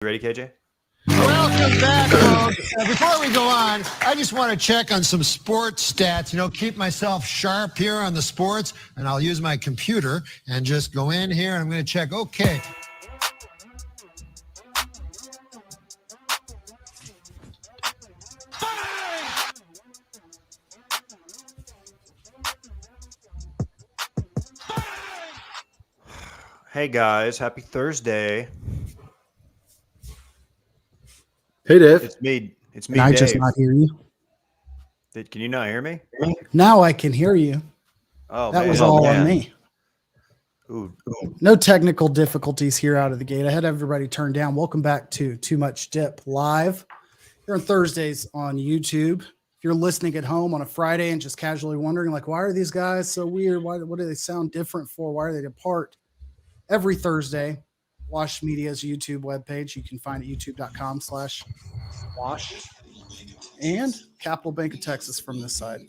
Ready, KJ? Welcome back, folks. Before we go on, I just want to check on some sports stats, keep myself sharp here on the sports, and I'll use my computer and just go in here, and I'm going to check. Okay. Hey, guys. Happy Thursday. Hey, Dave. It's me, Can I Dave. just not hear you? Can you not hear me? Now I can hear you. Oh, That man. was all on me. Ooh. No technical difficulties here out of the gate. I had everybody turned down. Welcome back to Too Much Dip Live. Here on Thursdays on YouTube. If you're listening at home on a Friday and just casually wondering, why are these guys so weird? What do they sound different for? Why are they apart? Every Thursday, Wash Media's YouTube webpage. You can find it youtube.com/wash. And Capital Bank of Texas from this side.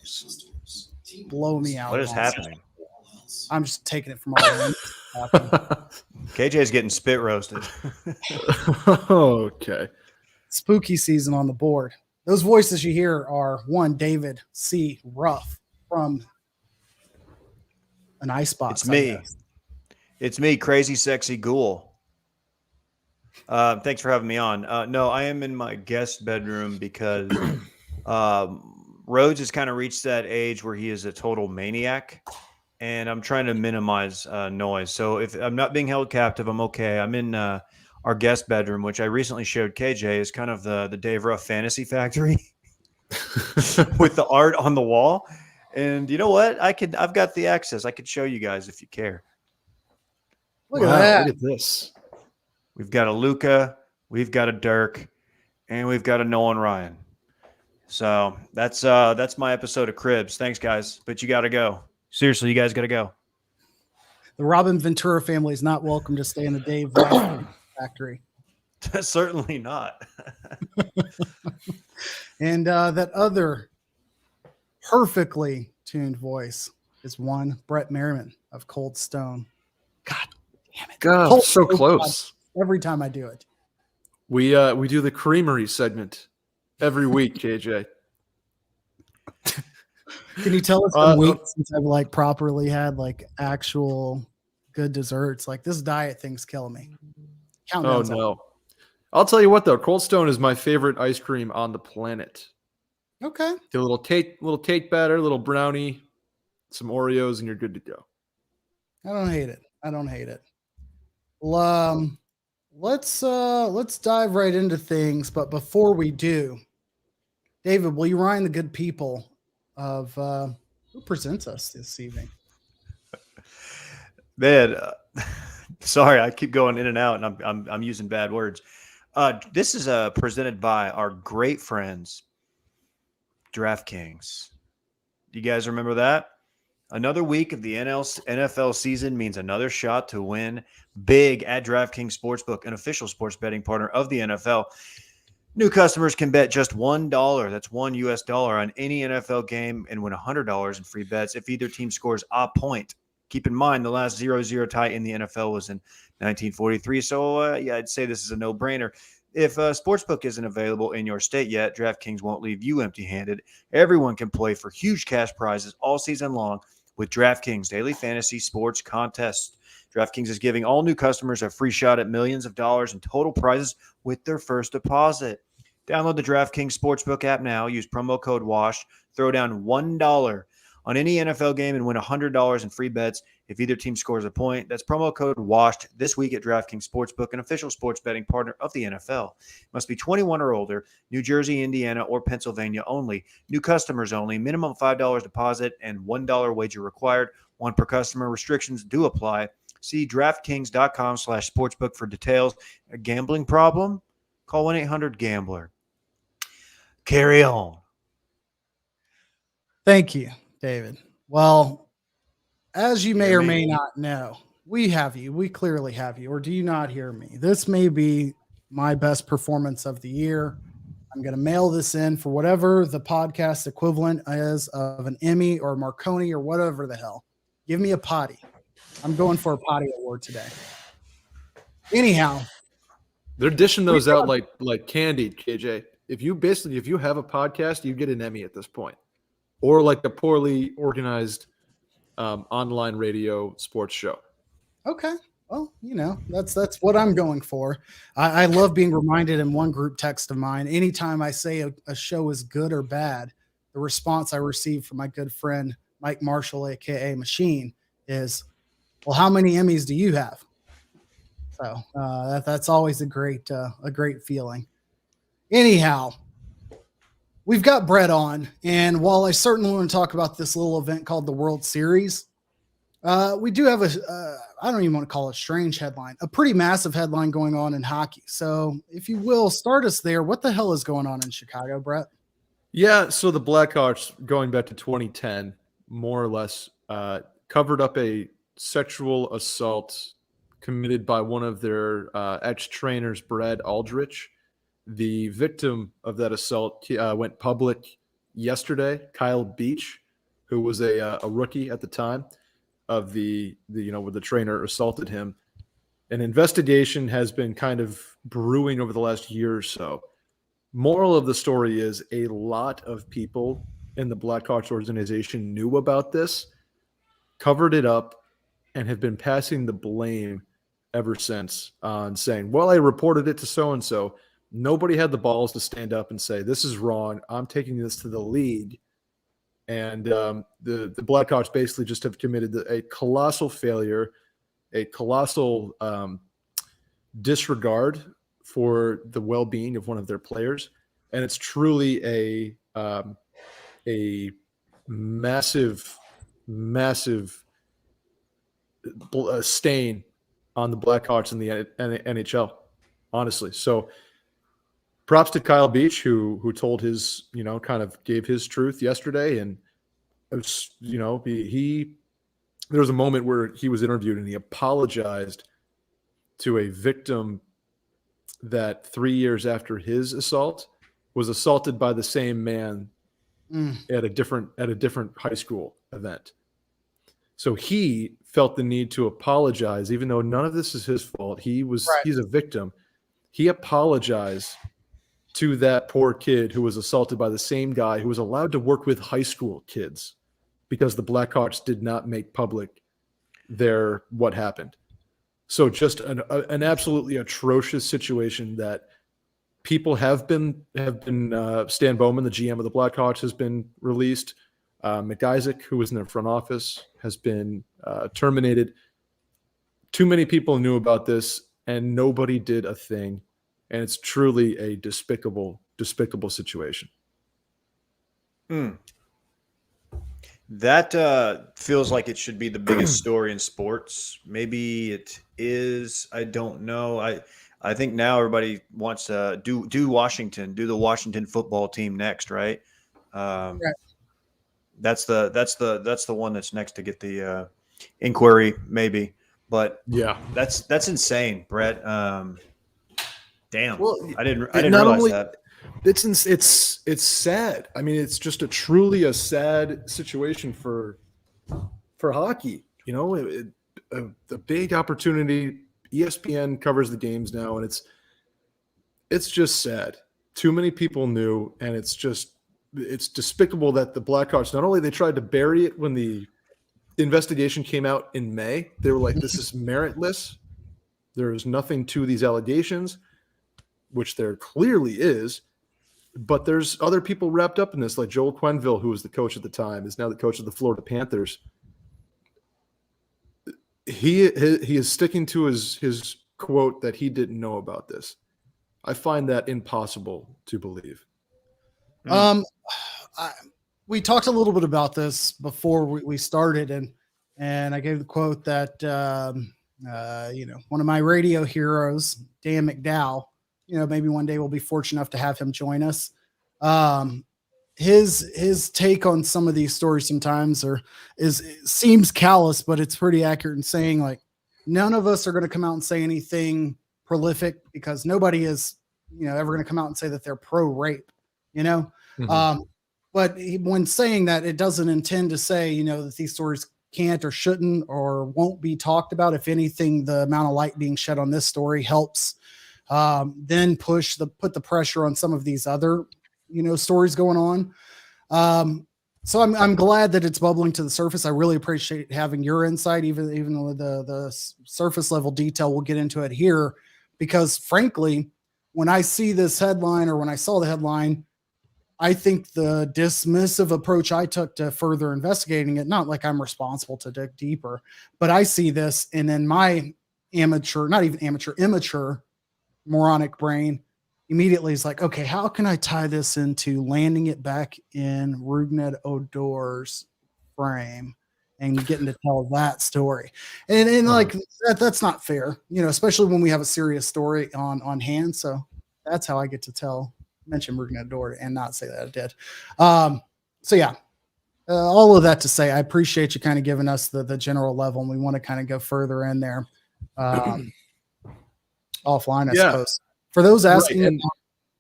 Blow me out. What is happening? I'm just taking it from all around. KJ's getting spit roasted. Okay. Spooky season on the board. Those voices you hear are one, David C. Ruff from an icebox. It's me. It's me, Crazy Sexy Ghoul. Thanks for having me on. No, I am in my guest bedroom because Rhodes has kind of reached that age where he is a total maniac, and I'm trying to minimize noise. So if I'm not being held captive, I'm okay. I'm in our guest bedroom, which I recently showed KJ is kind of the Dave Ruff Fantasy Factory with the art on the wall. And you know what? I've got the access. I could show you guys if you care. Look at that. Look at this. We've got a Luka, we've got a Dirk, and we've got a Nolan Ryan. So that's my episode of Cribs. Thanks, guys. But you got to go. Seriously, you guys got to go. The Robin Ventura family is not welcome to stay in the Dave Ruff Factory. Certainly not. And that other perfectly tuned voice is one Brett Merriman of Cold Stone. God damn it. God, so close. Every time I do it. We do the creamery segment every week, KJ. Can you tell us some weeks since I've properly had actual good desserts? This diet thing's killing me. Oh no. I'll tell you what though, Cold Stone is my favorite ice cream on the planet. Okay. Do a little cake batter, little brownie, some Oreos, and you're good to go. I don't hate it. Well, let's dive right into things. But before we do, David, will you remind the good people of who presents us this evening? Man, sorry, I keep going in and out, and I'm using bad words. This is presented by our great friends, DraftKings. You guys remember that? Another week of the NFL season means another shot to win big at DraftKings Sportsbook, an official sports betting partner of the NFL. New customers can bet just $1, that's $1 on any NFL game and win $100 in free bets if either team scores a point. Keep in mind, the last 0-0 tie in the NFL was in 1943, so I'd say this is a no-brainer. If a sportsbook isn't available in your state yet, DraftKings won't leave you empty-handed. Everyone can play for huge cash prizes all season long with DraftKings Daily Fantasy Sports Contest. DraftKings is giving all new customers a free shot at millions of dollars in total prizes with their first deposit. Download the DraftKings Sportsbook app now. Use promo code WASH. Throw down $1 on any NFL game and win $100 in free bets if either team scores a point. That's promo code WASHED this week at DraftKings Sportsbook, an official sports betting partner of the NFL. Must be 21 or older, New Jersey, Indiana, or Pennsylvania only. New customers only. Minimum $5 deposit and $1 wager required. One per customer. Restrictions do apply. See DraftKings.com/sportsbook for details. A gambling problem? Call 1-800-GAMBLER. Carry on. Thank you, David. Well, as you may or may not know, we have you. We clearly have you. Or do you not hear me? This may be my best performance of the year. I'm going to mail this in for whatever the podcast equivalent is of an Emmy or Marconi or whatever the hell. Give me a potty. I'm going for a potty award today. Anyhow, They're dishing those out like candy, KJ. If you have a podcast, you get an Emmy at this point, or like a poorly organized online radio sports show. Okay. Well, that's what I'm going for. I love being reminded in one group text of mine, anytime I say a show is good or bad, the response I receive from my good friend Mike Marshall, aka Machine, is, well, how many Emmys do you have? So that's always a great feeling. Anyhow, we've got Brett on, and while I certainly want to talk about this little event called the World Series, we do have I don't even want to call it a strange headline, a pretty massive headline going on in hockey. So if you will, start us there. What the hell is going on in Chicago, Brett? Yeah, so the Blackhawks, going back to 2010, more or less, covered up a sexual assault committed by one of their ex-trainers, Brad Aldrich. The victim of that assault went public yesterday, Kyle Beach, who was a rookie at the time of where the trainer assaulted him. An investigation has been kind of brewing over the last year or so. Moral of the story is a lot of people in the Blackhawks organization knew about this, covered it up, and have been passing the blame ever since on saying, well, I reported it to so-and-so. Nobody had the balls to stand up and say, this is wrong. I'm taking this to the league. And the Blackhawks basically just have committed a colossal failure, a colossal disregard for the well-being of one of their players. And it's truly a massive, massive stain on the Blackhawks and the NHL, honestly. So props to Kyle Beach, who told his, kind of gave his truth yesterday. And it was, there was a moment where he was interviewed and he apologized to a victim that 3 years after his assault was assaulted by the same man at a different high school event. So he felt the need to apologize, even though none of this is his fault. He's a victim. He apologized to that poor kid who was assaulted by the same guy who was allowed to work with high school kids because the Blackhawks did not make public what happened. So just an absolutely atrocious situation that people have been Stan Bowman, the GM of the Blackhawks, has been released. McIsaac, who was in their front office, has been terminated. Too many people knew about this and nobody did a thing. And it's truly a despicable, despicable situation. That feels like it should be the biggest story in sports. Maybe it is. I don't know. I think now everybody wants to do the Washington football team next, right? Right. That's the one that's next to get the inquiry, maybe. But yeah, that's insane, Brett. Damn. Well, I didn't realize that. It's sad. I mean, it's just truly a sad situation for hockey. A big opportunity. ESPN covers the games now, and it's just sad. Too many people knew, and it's despicable that the Blackhawks, not only they tried to bury it when the investigation came out in May, they were like, this is meritless. There is nothing to these allegations, which there clearly is. But there's other people wrapped up in this, like Joel Quenneville, who was the coach at the time, is now the coach of the Florida Panthers. He is sticking to his quote that he didn't know about this. I find that impossible to believe. We talked a little bit about this before we started, and I gave the quote that one of my radio heroes, Dan McDowell, maybe one day we'll be fortunate enough to have him join us. His take on some of these stories sometimes seems callous, but it's pretty accurate in saying, like, none of us are going to come out and say anything prolific because nobody is, ever going to come out and say that they're pro-rape, Mm-hmm. But when saying that, it doesn't intend to say, that these stories can't or shouldn't or won't be talked about. If anything, the amount of light being shed on this story helps then put the pressure on some of these other, stories going on. So I'm glad that it's bubbling to the surface. I really appreciate having your insight, even though the surface level detail, we'll get into it here, because frankly, when I see this headline, or when I saw the headline, I think the dismissive approach I took to further investigating it, not like I'm responsible to dig deeper, but I see this, and in my immature moronic brain immediately is like, okay, how can I tie this into landing it back in Rugnet Odor's frame and getting to tell that story? And like that's not fair, especially when we have a serious story on hand. So that's how I get to mention Rugnet Odor and not say that I did. So yeah, all of that to say, I appreciate you kind of giving us the general level, and we want to kind of go further in there offline, I suppose. For those asking, right.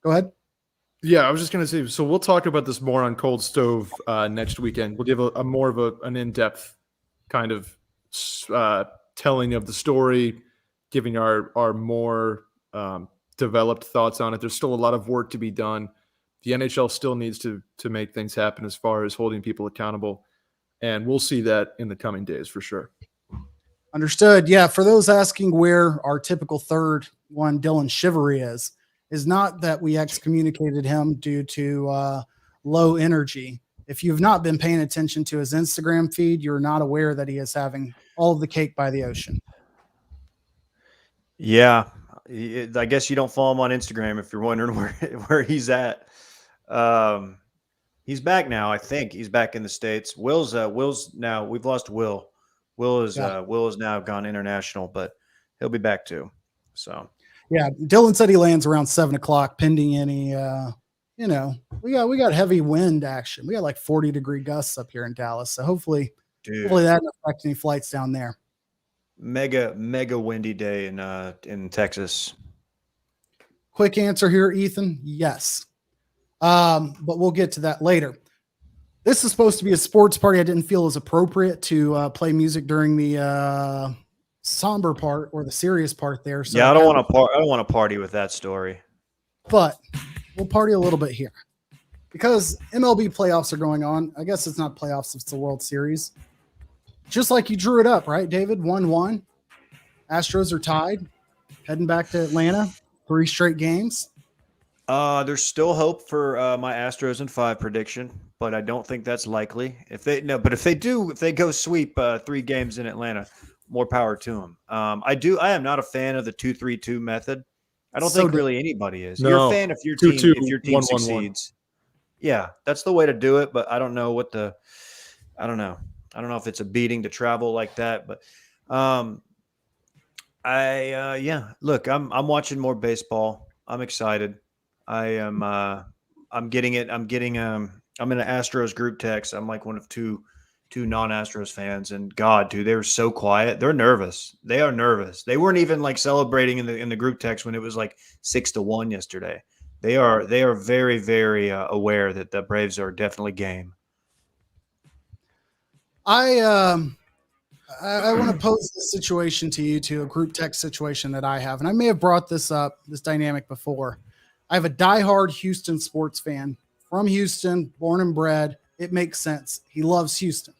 Go ahead. Yeah, I was just going to say, so we'll talk about this more on Cold Stove next weekend. We'll give a more of an in-depth kind of telling of the story, giving our more developed thoughts on it. There's still a lot of work to be done. The NHL still needs to make things happen as far as holding people accountable, and we'll see that in the coming days for sure. Understood. Yeah, for those asking where our typical third one, Dylan Shivery, is not that we excommunicated him due to low energy. If you've not been paying attention to his Instagram feed, you're not aware that he is having all of the cake by the ocean. Yeah, I guess you don't follow him on Instagram if you're wondering where he's at. He's back now. I think he's back in the States. Will's now. We've lost Will. Will is now gone international, but he'll be back too. So. Yeah, Dylan said he lands around 7:00, pending any. We got heavy wind action. We got like 40-degree gusts up here in Dallas, so hopefully that doesn't affect any flights down there. Mega windy day in Texas. Quick answer here, Ethan. Yes, but we'll get to that later. This is supposed to be a sports party. I didn't feel it was appropriate to play music during the somber part or the serious part there. So yeah, I don't want to party with that story. But we'll party a little bit here because MLB playoffs are going on. I guess it's not playoffs, it's the World Series. Just like you drew it up, right, David? 1-1. Astros are tied, heading back to Atlanta. 3 straight games. There's still hope for my Astros in 5 prediction, but I don't think that's likely. If they go sweep 3 games in Atlanta, more power to them. I am not a fan of the 2-3-2 method. I don't think really anybody is. No. You're a fan if your team succeeds. Yeah, that's the way to do it. But I don't know I don't know if it's a beating to travel like that. But look, I'm watching more baseball. I'm excited. I'm getting it. I'm in an Astros group text. I'm like one of two non-Astros fans, and God, dude, they were so quiet. They're nervous. They are nervous. They weren't even like celebrating in the group text when it was like 6-1 yesterday. They are very, very aware that the Braves are definitely game. I want to pose this situation to you, to a group text situation that I have, and I may have brought this dynamic before. I have a diehard Houston sports fan from Houston, born and bred. It makes sense. He loves Houston.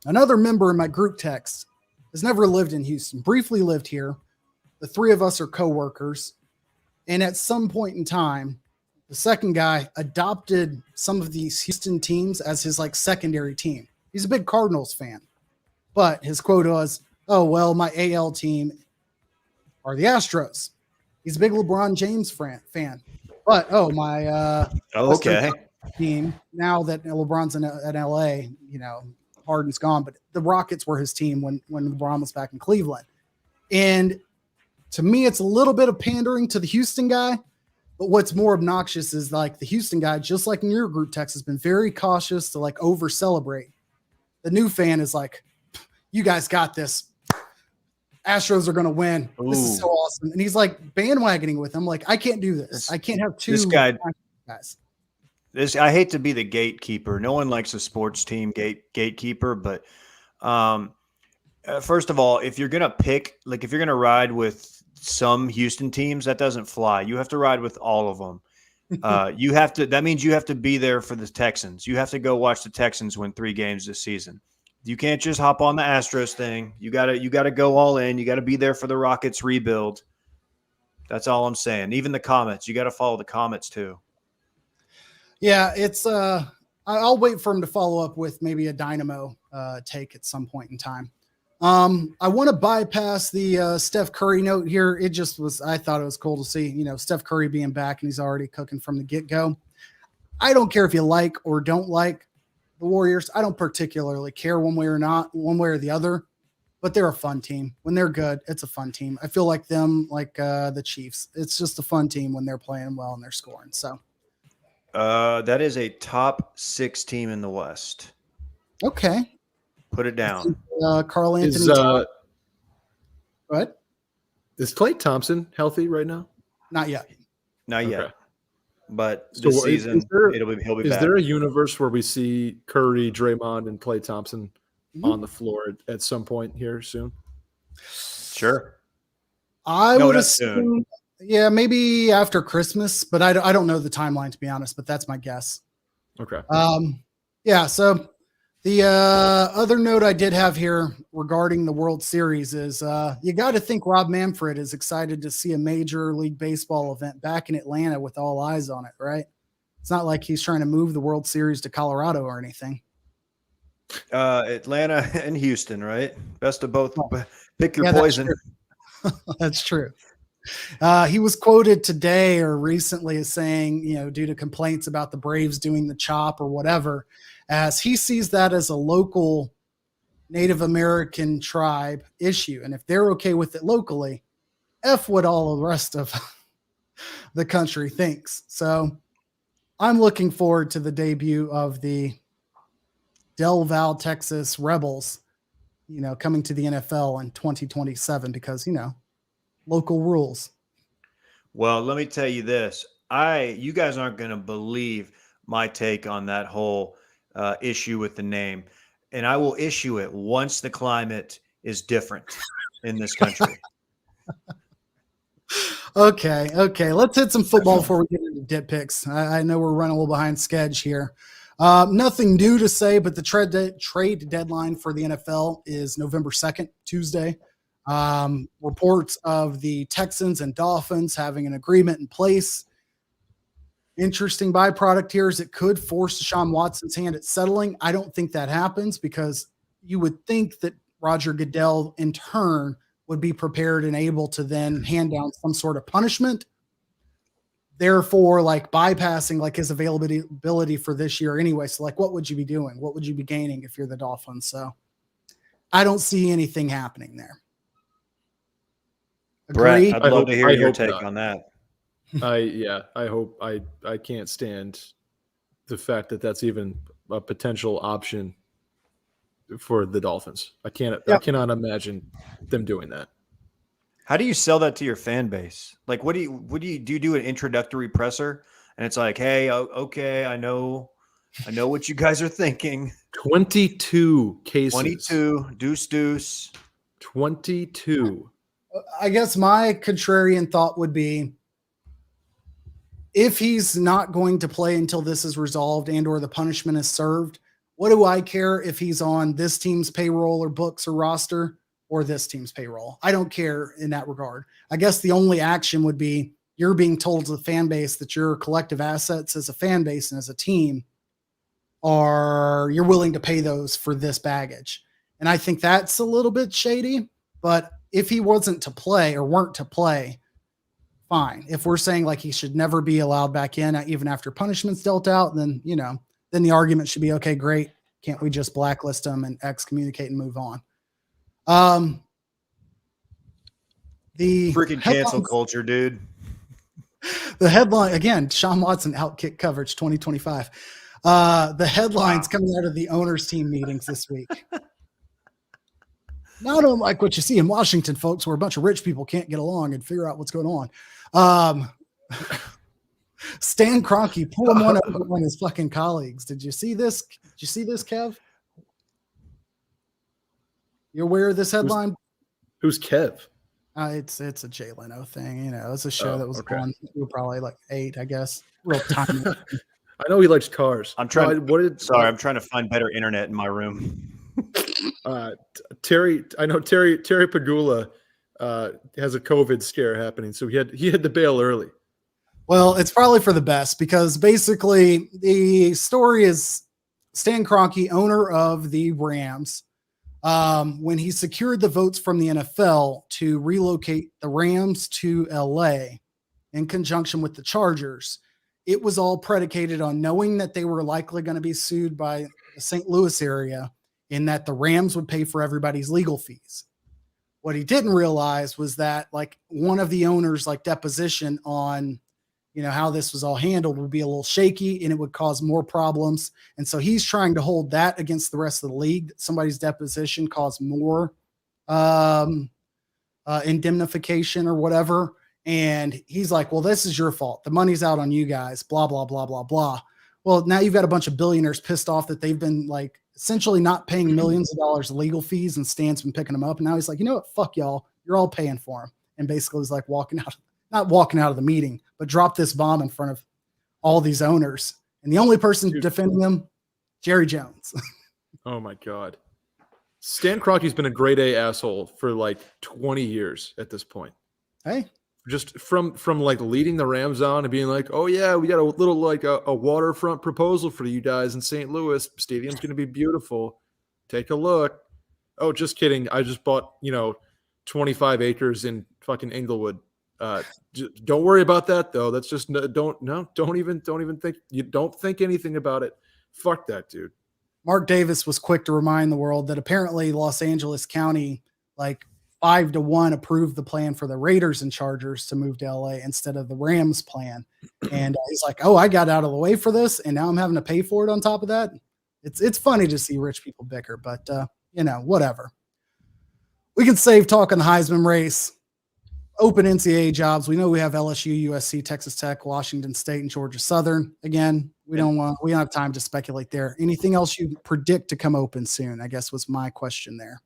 Another member in my group text has never lived in Houston, briefly lived here. The 3 of us are coworkers. And at some point in time, the second guy adopted some of these Houston teams as his like secondary team. He's a big Cardinals fan. But his quote was, "Oh, well, my AL team are the Astros." He's a big LeBron James fan. But, my team, now that LeBron's at LA, Harden's gone, but the Rockets were his team when LeBron was back in Cleveland. And to me, it's a little bit of pandering to the Houston guy, but what's more obnoxious is like the Houston guy, just like in your group text, has been very cautious to like over celebrate. The new fan is like, "You guys got this. Astros are going to win. Ooh. This is so awesome." And he's like bandwagoning with him. Like, I can't do this. I can't have 2 guys. I hate to be the gatekeeper. No one likes a sports team gatekeeper, but first of all, if you're gonna ride with some Houston teams, that doesn't fly. You have to ride with all of them. That means you have to be there for the Texans. You have to go watch the Texans win 3 games this season. You can't just hop on the Astros thing. You gotta go all in. You gotta be there for the Rockets rebuild. That's all I'm saying. Even the Comets, you gotta follow the Comets too. Yeah, it's I'll wait for him to follow up with maybe a Dynamo take at some point in time. I want to bypass the Steph Curry note here. I thought it was cool to see, Steph Curry being back and he's already cooking from the get-go. I don't care if you like or don't like the Warriors. I don't particularly care one way or the other, but they're a fun team. When they're good, it's a fun team. I feel like them, like the Chiefs. It's just a fun team when they're playing well and they're scoring. So that is a top 6 team in the West. Okay. Put it down. Carl Anthony. What? Is Klay Thompson healthy right now? Not yet. Not yet. Okay. But So this season, he'll be Is back. there a universe where we see Curry, Draymond, and Klay Thompson on the floor at some point here soon? Sure. I would not assume, yeah, maybe after Christmas, but I don't know the timeline, to be honest, but that's my guess. Okay. Yeah, so the other note I did have here regarding the World Series is you got to think Rob Manfred is excited to see a Major League Baseball event back in Atlanta with all eyes on it, right? It's not like he's trying to move the World Series to Colorado or anything. Atlanta and Houston, right? Best of both. Pick your Yeah, poison. That's true. He was quoted today or recently as saying, due to complaints about the Braves doing the chop or whatever, as he sees that as a local Native American tribe issue. And if they're okay with it locally, F what all the rest of the country thinks. So I'm looking forward to the debut of the Del Val, Texas Rebels, coming to the NFL in 2027 because, local rules. Well, let me tell you this. You guys aren't going to believe my take on that whole issue with the name. And I will issue it once the climate is different in this country. Okay. Let's hit some football before we get into dip picks. I know we're running a little behind schedule here. Nothing new to say, but the trade deadline for the NFL is November 2nd, Tuesday. Reports of the Texans and Dolphins having an agreement in place. Interesting byproduct here is it could force Deshaun Watson's hand at settling. I don't think that happens because you would think that Roger Goodell in turn would be prepared and able to then hand down some sort of punishment. Therefore, bypassing his availability for this year anyway. So what would you be doing? What would you be gaining if you're the Dolphins? So I don't see anything happening there. Agree? Brett, I'd love to hear your take on that. I can't stand the fact that that's even a potential option for the Dolphins. I cannot imagine them doing that. How do you sell that to your fan base? What do you do an introductory presser and it's like, hey, okay, I know what you guys are thinking. 22 cases. 22, deuce. 22. I guess my contrarian thought would be if he's not going to play until this is resolved and or the punishment is served, what do I care if he's on this team's payroll or books or roster or this team's payroll? I don't care in that regard. I guess the only action would be you're being told to the fan base that your collective assets as a fan base and as a team you're willing to pay those for this baggage. And I think that's a little bit shady, but if he weren't to play, fine. If we're saying he should never be allowed back in, even after punishment's dealt out, then, then the argument should be, okay, great. Can't we just blacklist him and excommunicate and move on? The freaking cancel culture, dude. The headline again, Deshaun Watson outkick coverage 2025. The headlines coming out of the owners team meetings this week. Not unlike what you see in Washington, folks, where a bunch of rich people can't get along and figure out what's going on. Stan Kroenke pulling one over on his fucking colleagues. Did you see this? Did you see this, Kev? You aware of this headline? Who's Kev? It's a Jay Leno thing. You know, it's a show that was okay. on. We were probably like 8, I guess. Real tiny. I know he likes cars. I'm trying. No, I'm trying to find better internet in my room. Terry Pagula has a COVID scare happening, so he had to bail early. Well, it's probably for the best because basically the story is Stan Kroenke, owner of the Rams, when he secured the votes from the NFL to relocate the Rams to LA in conjunction with the Chargers, it was all predicated on knowing that they were likely going to be sued by the St. Louis area and that the Rams would pay for everybody's legal fees. What he didn't realize was that like one of the owners like deposition on, you know, how this was all handled would be a little shaky and it would cause more problems. And so he's trying to hold that against the rest of the league. Somebody's deposition caused more indemnification or whatever. And he's like, well, this is your fault. The money's out on you guys, blah, blah, blah, blah, blah. Well, now you've got a bunch of billionaires pissed off that they've been like essentially not paying millions of dollars of legal fees, and Stan's been picking them up. And now he's like, you know what? Fuck y'all. You're all paying for them. And basically was like not walking out of the meeting, but dropped this bomb in front of all these owners. And the only person defending him, Jerry Jones. Oh my God. Stan Kroenke's been a grade A asshole for like 20 years at this point. Hey, just from like leading the Rams on and being like, oh yeah, we got a little like a waterfront proposal for you guys in St. Louis. Stadium's going to be beautiful. Take a look. Oh, just kidding. I just bought, 25 acres in fucking Inglewood. Don't worry about that though. That's just don't even think, you don't think anything about it. Fuck that, dude. Mark Davis was quick to remind the world that apparently Los Angeles County, like 5-1, approved the plan for the Raiders and Chargers to move to LA instead of the Rams plan. And he's like, oh, I got out of the way for this, and now I'm having to pay for it on top of that. It's funny to see rich people bicker, but whatever. We can save talk on the Heisman race. Open NCAA jobs. We know we have LSU, USC, Texas Tech, Washington State, and Georgia Southern. Again, we don't have time to speculate there. Anything else you predict to come open soon, I guess was my question there.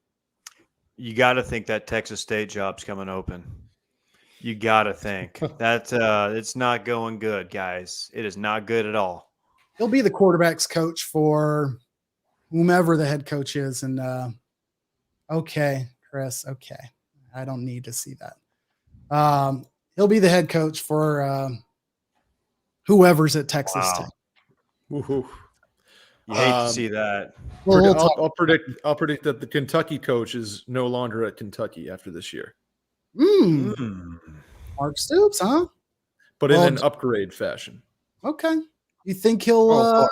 You got to think that Texas State job's coming open. You got to think that it's not going good, guys. It is not good at all. He'll be the quarterback's coach for whomever the head coach is. And okay, Chris, okay. I don't need to see that. He'll be the head coach for whoever's at Texas Tech. Woo-hoo. You hate to see that. Well, I'll predict that the Kentucky coach is no longer at Kentucky after this year. Mark Stoops, huh? But in an upgrade fashion. Okay. You think he'll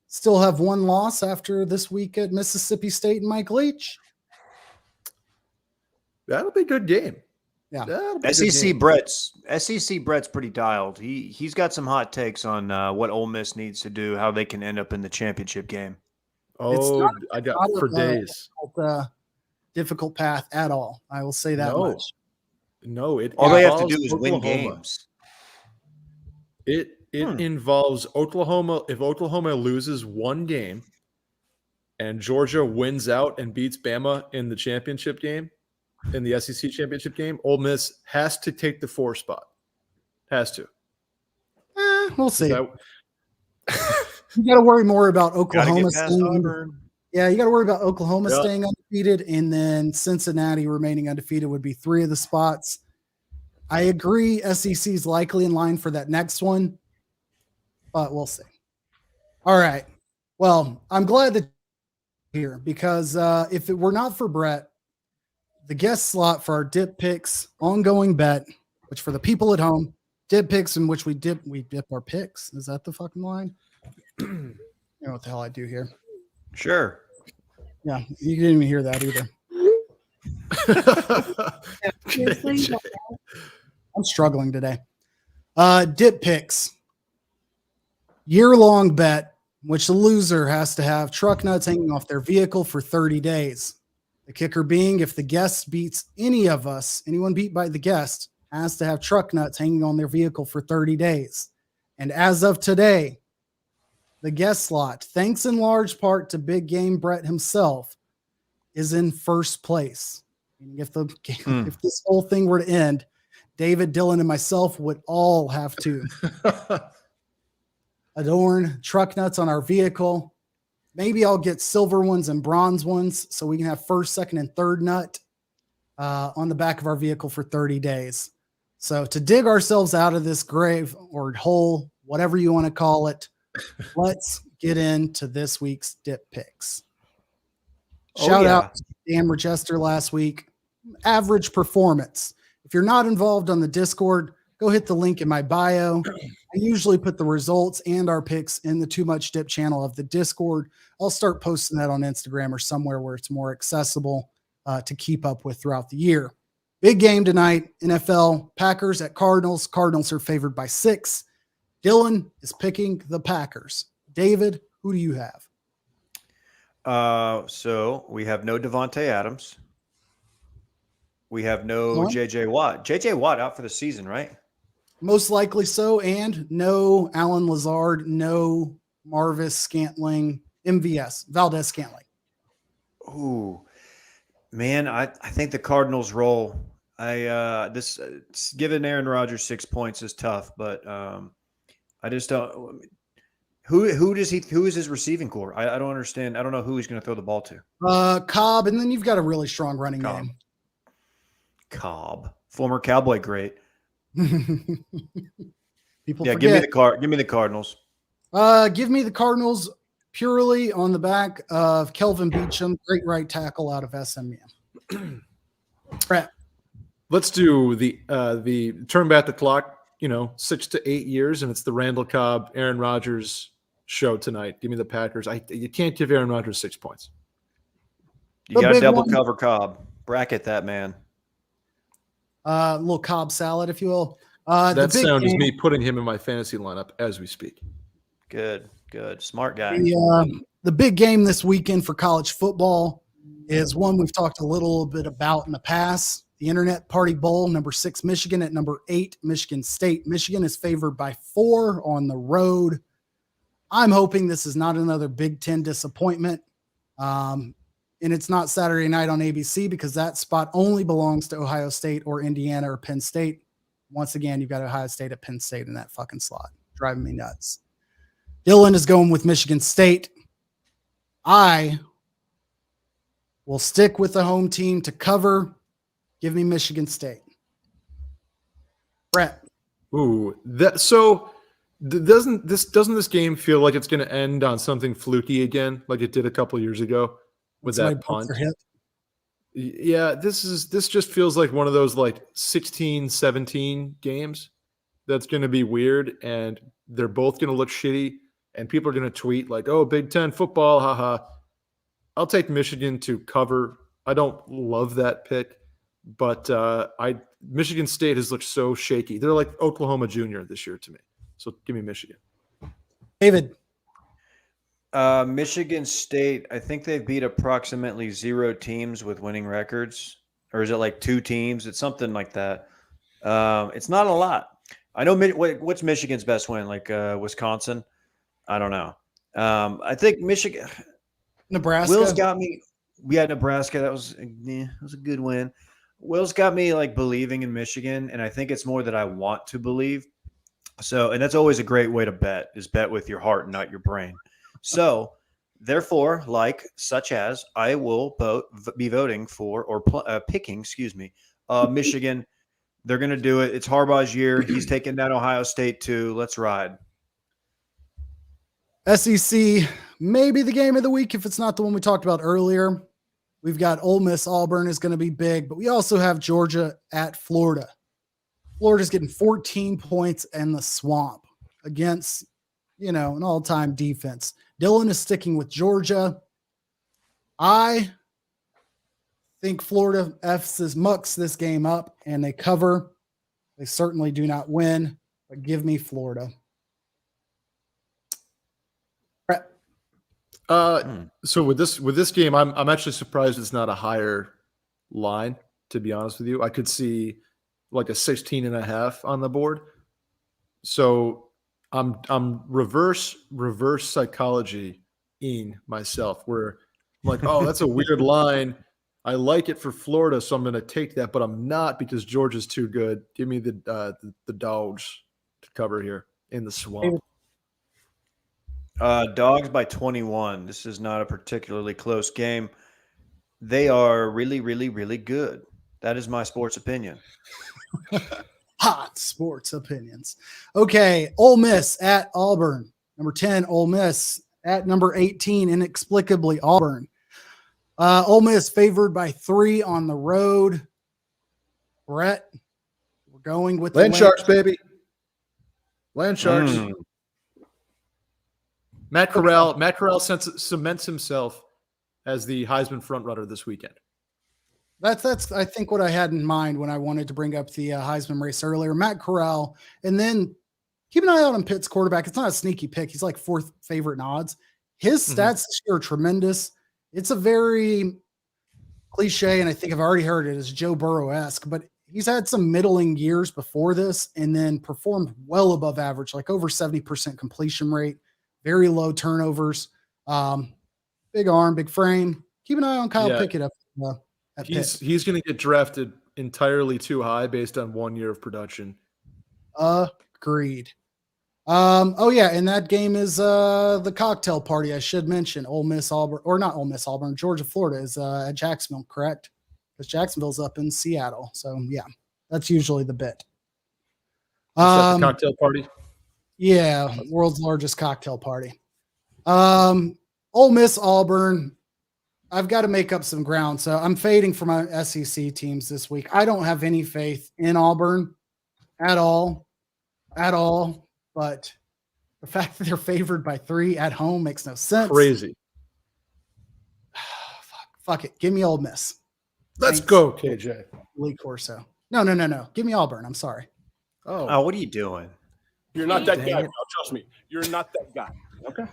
still have one loss after this week at Mississippi State and Mike Leach? That'll be a good game. Yeah. SEC Brett's pretty dialed. He's got some hot takes on what Ole Miss needs to do, how they can end up in the championship game. Oh, I got for days. Difficult path at all. I will say that much. No, all they have to do is win games. It involves Oklahoma. If Oklahoma loses one game and Georgia wins out and beats Bama in the championship game, in the SEC championship game, Ole Miss has to take the 4 spot. Has to. We'll see. You got to worry more about Oklahoma staying. Yeah, you got to worry about Oklahoma staying undefeated, and then Cincinnati remaining undefeated would be 3 of the spots. I agree. SEC is likely in line for that next one, but we'll see. All right. Well, I'm glad that you're here because if it were not for Brett, the guest slot for our dip picks ongoing bet, which for the people at home, dip picks in which we dip our picks. Is that the fucking line? You know what the hell I do here. Sure. Yeah, you didn't even hear that either. I'm struggling today. Dip picks. Year-long bet, which the loser has to have truck nuts hanging off their vehicle for 30 days. The kicker being if the guest beats any of us, anyone beat by the guest has to have truck nuts hanging on their vehicle for 30 days. And as of today, the guest slot, thanks in large part to Big Game Brett himself, is in first place. If this whole thing were to end, David, Dylan, and myself would all have to adorn truck nuts on our vehicle. Maybe I'll get silver ones and bronze ones so we can have first, second, and third nut on the back of our vehicle for 30 days. So to dig ourselves out of this grave or hole, whatever you want to call it, let's get into this week's dip picks. Shout out to Dan Rochester last week. Average performance. If you're not involved on the Discord, go hit the link in my bio. I usually put the results and our picks in the Too Much Dip channel of the Discord. I'll start posting that on Instagram or somewhere where it's more accessible to keep up with throughout the year. Big game tonight, NFL Packers at Cardinals. Cardinals are favored by 6. Dylan is picking the Packers. David, who do you have? So we have no Devontae Adams. We have no J.J. Watt. J.J. Watt out for the season, right? Most likely so. And no Alan Lazard, no Marvis Scantling, Valdez Scantling. Ooh, man, I think the Cardinals roll. Giving Aaron Rodgers 6 points is tough, but I just don't. Who is his receiving core? I don't understand. I don't know who he's going to throw the ball to. Cobb, and then you've got a really strong running game. Cobb, former Cowboy great. People forget. Give me the Cardinals. Give me the Cardinals purely on the back of Kelvin Beachum, great right tackle out of SMU. Brett. Let's do the turn back the clock, 6 to 8 years, and it's the Randall Cobb, Aaron Rodgers show tonight. Give me the Packers. You can't give Aaron Rodgers 6 points. You got to double cover Cobb. Bracket that man. A little Cobb salad, if you will. That sound is me putting him in my fantasy lineup as we speak. Good. Smart guy. The big game this weekend for college football is one we've talked a little bit about in the past. The Internet Party Bowl, number 6, Michigan at number 8, Michigan State. Michigan is favored by 4 on the road. I'm hoping this is not another Big Ten disappointment. And it's not Saturday night on ABC because that spot only belongs to Ohio State or Indiana or Penn State. Once again, you've got Ohio State at Penn State in that fucking slot. Driving me nuts. Dylan is going with Michigan State. I will stick with the home team to cover. Give me Michigan State. Brett. Ooh, doesn't this game feel like it's going to end on something fluky again, like it did a couple years ago with that punt? Yeah, this just feels like one of those like 16-17 games that's going to be weird, and they're both going to look shitty, and people are going to tweet like, "Oh, Big Ten football, haha." I'll take Michigan to cover. I don't love that pick, but Michigan State has looked so shaky. They're like Oklahoma Junior this year to me. So give me Michigan. David. Michigan State, I think they've beat approximately 0 teams with winning records. Or is it like 2 teams? It's something like that. It's not a lot. I know what's Michigan's best win? Like Wisconsin? I don't know. I think Michigan. Nebraska. Will's got me. Yeah, Nebraska. That was a good win. Will's got me like believing in Michigan, and I think it's more that I want to believe. So, and that's always a great way to bet, is bet with your heart, not your brain. So, therefore, such as I will be voting for or picking, Michigan. They're going to do it. It's Harbaugh's year. He's taking down Ohio State too. Let's ride. SEC, maybe the game of the week if it's not the one we talked about earlier. We've got Ole Miss, Auburn is going to be big, but we also have Georgia at Florida. Florida's getting 14 points in the swamp against, an all-time defense. Dylan is sticking with Georgia. I think Florida mucks this game up and they cover. They certainly do not win, but give me Florida. So with this game, I'm actually surprised it's not a higher line, to be honest with you. I could see like a 16.5 on the board. So I'm reverse psychology-ing myself, where I'm like, oh, that's a weird line. I like it for Florida, so I'm going to take that, but I'm not because Georgia's too good. Give me the Dogs to cover here in the swamp. Dogs by 21. This is not a particularly close game. They are really, really, really good. That is my sports opinion. Hot sports opinions. Okay, Ole Miss at Auburn. Number 10, Ole Miss at number 18, inexplicably Auburn. Ole Miss favored by 3 on the road. Brett, we're going with Land the Sharks, baby. Land Sharks. Matt Corral cements himself as the Heisman frontrunner this weekend. That's I think what I had in mind when I wanted to bring up the Heisman race earlier. Matt Corral, and then keep an eye out on Pitt's quarterback. It's not a sneaky pick. He's like 4th favorite in odds. His stats this year are tremendous. It's a very cliche, and I think I've already heard it, is Joe Burrow-esque, but he's had some middling years before this and then performed well above average, like over 70% completion rate, very low turnovers, big arm, big frame. Keep an eye on Kyle Pickett up at Pitt. He's going to get drafted entirely too high based on 1 year of production. Agreed. And that game is the cocktail party. I should mention Ole Miss Auburn, or not Ole Miss Auburn, Georgia Florida is at Jacksonville, correct? Because Jacksonville's up in Seattle. So yeah, that's usually the bit. Is that the cocktail party? Yeah, world's largest cocktail party. Ole Miss Auburn. I've got to make up some ground. So I'm fading for my SEC teams this week. I don't have any faith in Auburn at all. But the fact that they're favored by 3 at home makes no sense. Crazy. Fuck it. Give me Ole Miss. Let's go, KJ. Lee Corso. No. Give me Auburn. I'm sorry. Oh, what are you doing? You're not that guy. Trust me. You're not that guy. Okay.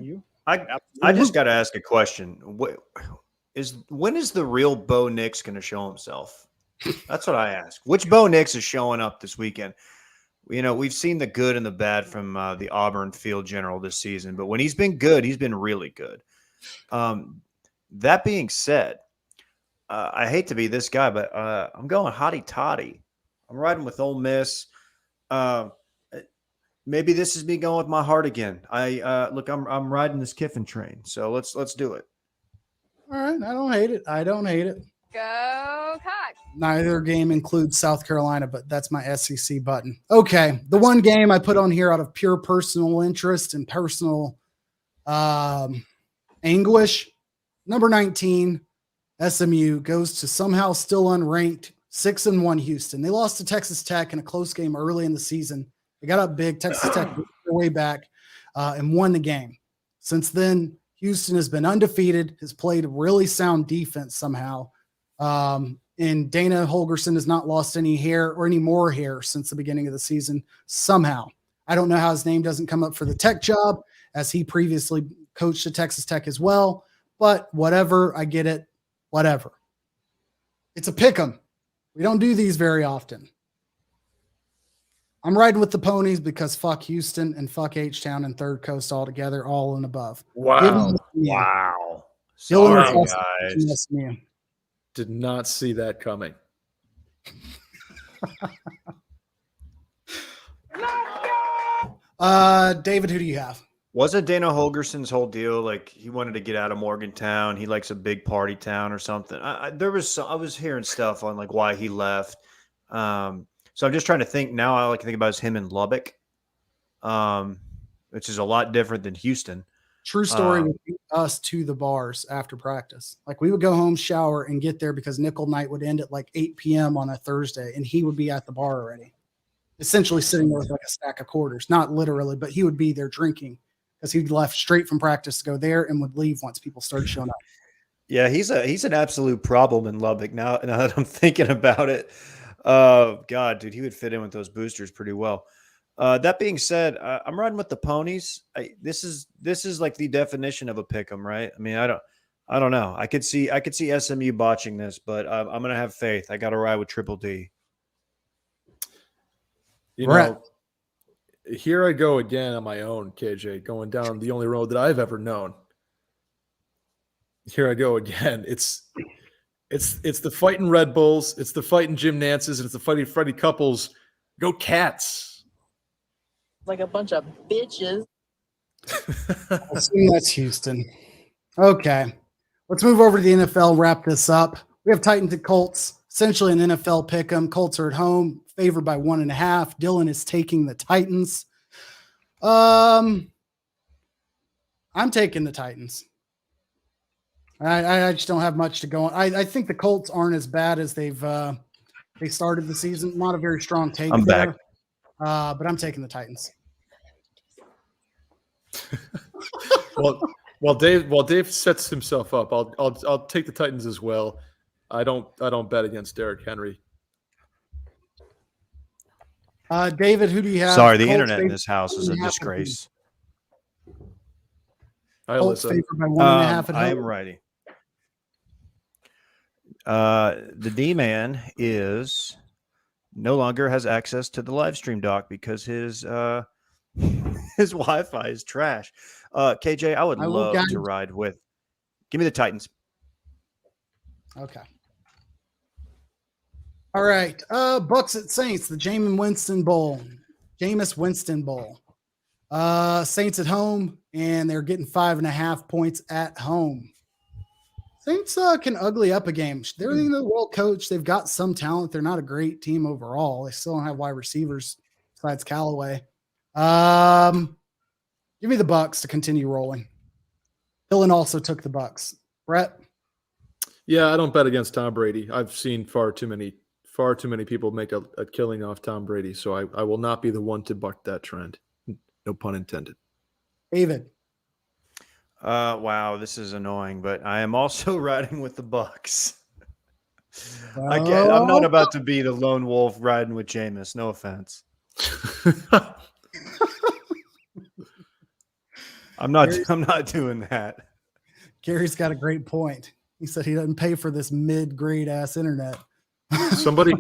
You? I just got to ask a question. When is the real Bo Nix going to show himself? That's what I ask. Which Bo Nix is showing up this weekend? You know, we've seen the good and the bad from the Auburn field general this season, but when he's been good, he's been really good. That being said, I hate to be this guy, but I'm going hotty toddy. I'm riding with Ole Miss. Maybe this is me going with my heart again. I'm riding this Kiffin train, so let's do it. All right, I don't hate it. Go Cox. Neither game includes South Carolina, but that's my SEC button. Okay, the one game I put on here out of pure personal interest and personal anguish, number 19, SMU goes to somehow still unranked 6-1 Houston. They lost to Texas Tech in a close game early in the season. They got up big. Texas Tech moved their way back and won the game. Since then, Houston has been undefeated, has played really sound defense somehow. And Dana Holgerson has not lost any hair or any more hair since the beginning of the season somehow. I don't know how his name doesn't come up for the Tech job, as he previously coached at Texas Tech as well. But whatever, I get it. Whatever. It's a pick 'em. We don't do these very often. I'm riding with the ponies because fuck Houston and fuck H-Town and Third Coast all together, all and above. Wow. Wow. Sorry, Sorry, guys. Did not see that coming. David, who do you have? Wasn't Dana Holgerson's whole deal like he wanted to get out of Morgantown? He likes a big party town or something. I was hearing stuff on like why he left. So I'm just trying to think now. All I can think about is him in Lubbock, which is a lot different than Houston. True story would be us to the bars after practice. Like we would go home, shower, and get there because nickel night would end at like 8 p.m. on a Thursday, and he would be at the bar already, essentially sitting there with like a stack of quarters. Not literally, but he would be there drinking because he'd left straight from practice to go there and would leave once people started showing up. Yeah, he's an absolute problem in Lubbock now that I'm thinking about it. God, dude, he would fit in with those boosters pretty well. That being said, I'm riding with the ponies. This is like the definition of a pick 'em, right? I mean, I don't know. I could see SMU botching this, but I'm gonna have faith. I got to ride with Triple D. You know, here I go again on my own, KJ, going down the only road that I've ever known. Here I go again. It's the fighting Red Bulls. It's the fighting Jim Nance's. And it's the fighting Freddie Couples. Go Cats. Like a bunch of bitches. I assume that's Houston. Okay. Let's move over to the NFL, wrap this up. We have Titans and Colts, essentially an NFL pick 'em. Colts are at home, favored by 1.5. Dylan is taking the Titans. I'm taking the Titans. I just don't have much to go on. I think the Colts aren't as bad as they started the season. Not a very strong take. I'm there, back. but I'm taking the Titans. While Dave sets himself up, I'll take the Titans as well. I don't bet against Derrick Henry. David, who do you have? Sorry, the Colts internet in favored this house is a 1.5. disgrace. Colts favored by 1.5 at home. I am righty. The D-man is no longer has access to the live stream doc because his his Wi-Fi is trash. KJ, I would I will love guide to you. ride with. Give me the Titans. Okay. All right. Bucks at Saints, the Jameis Winston Bowl. Saints at home, and they're getting 5.5 points at home. Saints can ugly up a game. They're well coached. They've got some talent. They're not a great team overall. They still don't have wide receivers besides Callaway. Give me the Bucks to continue rolling. Dylan also took the Bucks. Brett? Yeah, I don't bet against Tom Brady. I've seen far too many people make a killing off Tom Brady, so I will not be the one to buck that trend. No pun intended. David? Wow, this is annoying, but I am also riding with the Bucks. I'm Oh. not about to be the lone wolf riding with Jameis. No offense. I'm not doing that. Gary's got a great point. He said he doesn't pay for this mid-grade ass internet. Somebody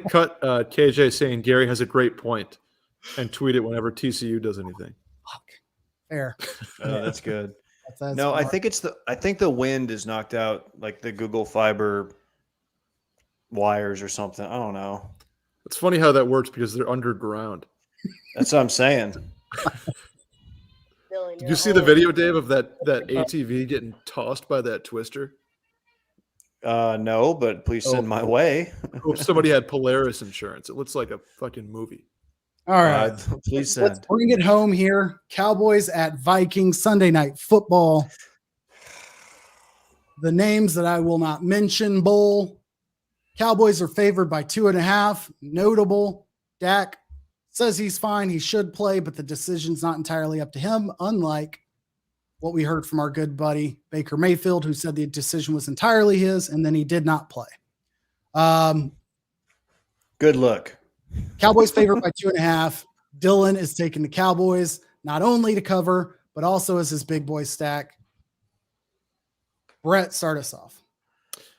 cut KJ saying Gary has a great point and tweet it whenever TCU does anything. Fair. Oh, that's good. That's No, smart. I think the wind has knocked out like the Google Fiber wires or something. I don't know. It's funny how that works because they're underground. That's what I'm saying. Did you see the video, Dave, of that ATV getting tossed by that twister? No, but please send my way. I hope somebody had Polaris insurance. It looks like a fucking movie. All right. Please Let's send. bring it home here. Cowboys at Vikings, Sunday Night Football. The names that I will not mention, Bowl. Cowboys are favored by 2.5. Notable, Dak says he's fine. He should play, but the decision's not entirely up to him, unlike what we heard from our good buddy Baker Mayfield, who said the decision was entirely his, and then he did not play. Good look. Cowboys favored by 2.5. Dylan is taking the Cowboys, not only to cover, but also as his big boy stack. Brett, start us off.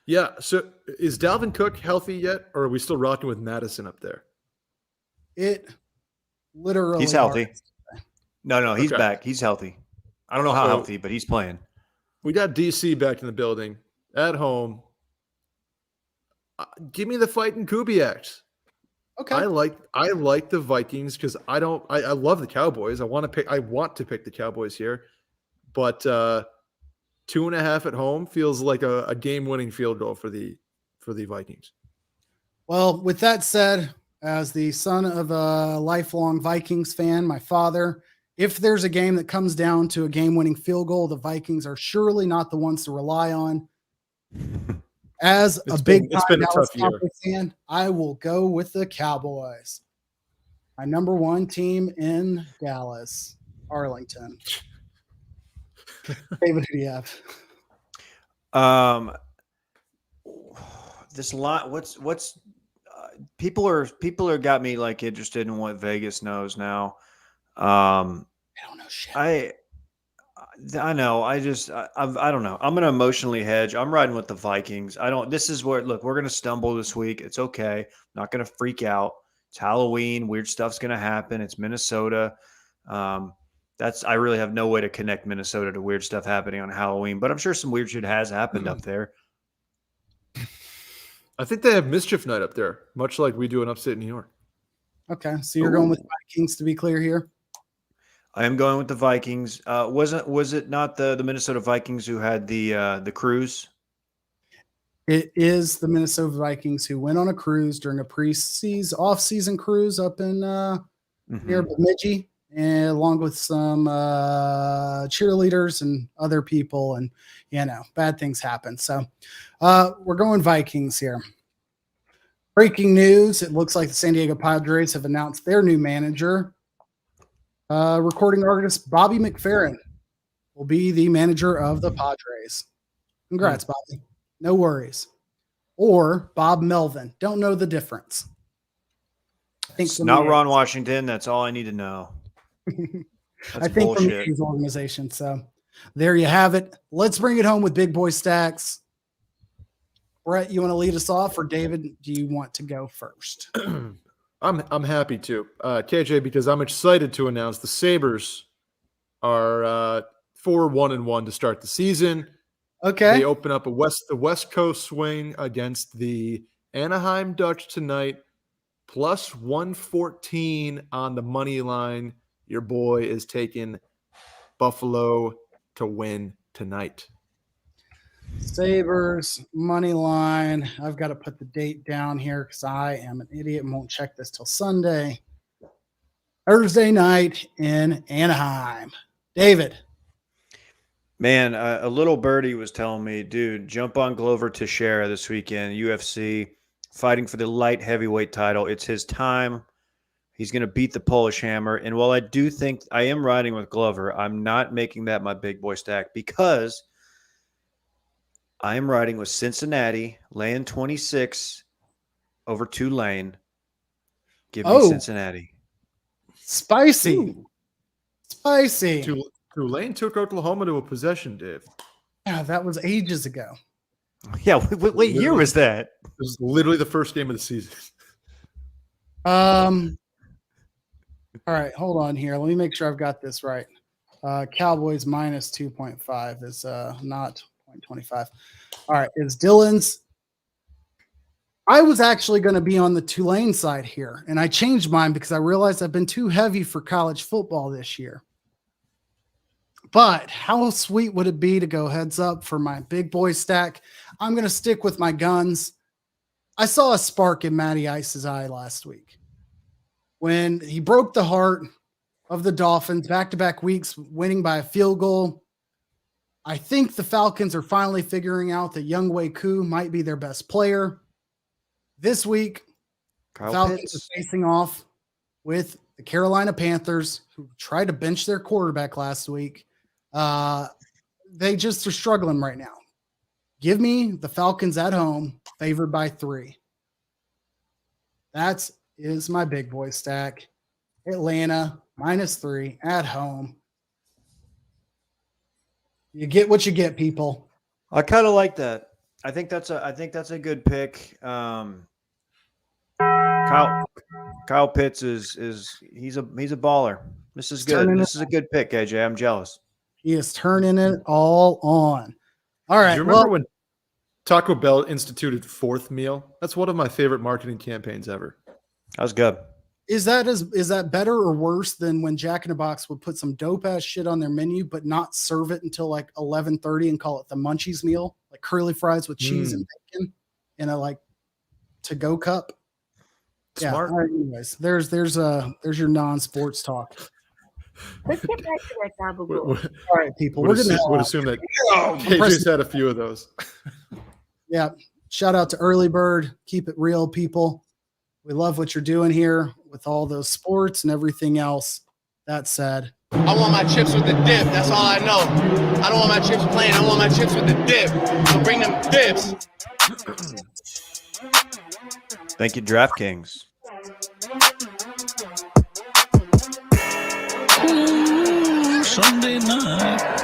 Yeah. So is Dalvin Cook healthy yet, or are we still rocking with Madison up there? It literally. He's healthy. No, he's Okay. back. He's healthy. I don't know how So- healthy, but he's playing. We got DC back in the building at home. Give me the fighting Kubiaks. Okay. I like the Vikings because I love the Cowboys. I want to pick the Cowboys here, but 2.5 at home feels like a game-winning field goal for the Vikings. Well, with that said, as the son of a lifelong Vikings fan, my father, if there's a game that comes down to a game-winning field goal, the Vikings are surely not the ones to rely on. As a big it's been a Dallas tough year. Cowboys fan, I will go with the Cowboys. My number one team in Dallas, Arlington. David, who do you have? This lot. What's people are got me like interested in what Vegas knows now. I don't know shit. I know. I don't know. I'm going to emotionally hedge. I'm riding with the Vikings. This is where, look, we're going to stumble this week. It's okay. I'm not going to freak out. It's Halloween. Weird stuff's going to happen. It's Minnesota. I really have no way to connect Minnesota to weird stuff happening on Halloween, but I'm sure some weird shit has happened up there. I think they have mischief night up there, much like we do in upstate New York. Okay, so you're going with Vikings to be clear here. I am going with the Vikings. Was it not the Minnesota Vikings who had the cruise? It is the Minnesota Vikings who went on a cruise during a off-season cruise up in near Bemidji, and along with some cheerleaders and other people, and bad things happen. So we're going Vikings here. Breaking news: it looks like the San Diego Padres have announced their new manager. Recording artist Bobby McFerrin will be the manager of the Padres. Congrats, Bobby. No worries. Or Bob Melvin. Don't know the difference. It's not Ron Washington. That's all I need to know. I think from the Yankees organization. So there you have it. Let's bring it home with Big Boy Stacks. Brett, you want to lead us off, or David, do you want to go first? I'm happy to, KJ, because I'm excited to announce the Sabres are 4-1-1 to start the season. Okay. They open up the West Coast swing against the Anaheim Ducks tonight, plus 114 on the money line. Your boy is taking Buffalo to win tonight. Sabres money line. I've got to put the date down here because I am an idiot and won't check this till Sunday. Thursday night in Anaheim. David. Man, a little birdie was telling me, dude, jump on Glover Teixeira this weekend, UFC, fighting for the light heavyweight title. It's his time. He's going to beat the Polish Hammer. And while I do think I am riding with Glover, I'm not making that my big boy stack because I am riding with Cincinnati, laying 26 over Tulane. Give me Cincinnati. Spicy. Ooh. Spicy. Tulane took Oklahoma to a possession, Dave. Yeah, that was ages ago. Yeah, what year was that? It was literally the first game of the season. All right, hold on here. Let me make sure I've got this right. Cowboys minus 2.5 is not 0.25. All right, it's Dylan's. I was actually going to be on the Tulane side here, and I changed mine because I realized I've been too heavy for college football this year. But how sweet would it be to go heads up for my big boy stack? I'm going to stick with my guns. I saw a spark in Matty Ice's eye last week when he broke the heart of the Dolphins back-to-back weeks, winning by a field goal. I think the Falcons are finally figuring out that Younghoe Koo might be their best player. This week, Falcons are facing off with the Carolina Panthers, who tried to bench their quarterback last week. They just are struggling right now. Give me the Falcons at home, favored by 3. That is my big boy stack. Atlanta minus 3 at home. You get what you get, people. I kind of like that. I think that's a good pick. Kyle Pitts is he's a baller. This is good. This is a good pick, AJ. I'm jealous. He is turning it all on. All right. Do you remember when Taco Bell instituted fourth meal? That's one of my favorite marketing campaigns ever. That was good. Is that better or worse than when Jack in the Box would put some dope ass shit on their menu, but not serve it until like 11:30 and call it the Munchies meal, like curly fries with cheese and bacon in a like to-go cup? Smart. Yeah. All right, anyways, there's your non-sports talk. Let's get back to that gabagool. All right, people. Would assume that KJ's had a few of those. Yeah. Shout out to Early Bird. Keep it real, people. We love what you're doing here with all those sports and everything else. That said, I want my chips with the dip. That's all I know. I don't want my chips plain. I want my chips with the dip. So bring them dips. Thank you, DraftKings. Ooh, Sunday night.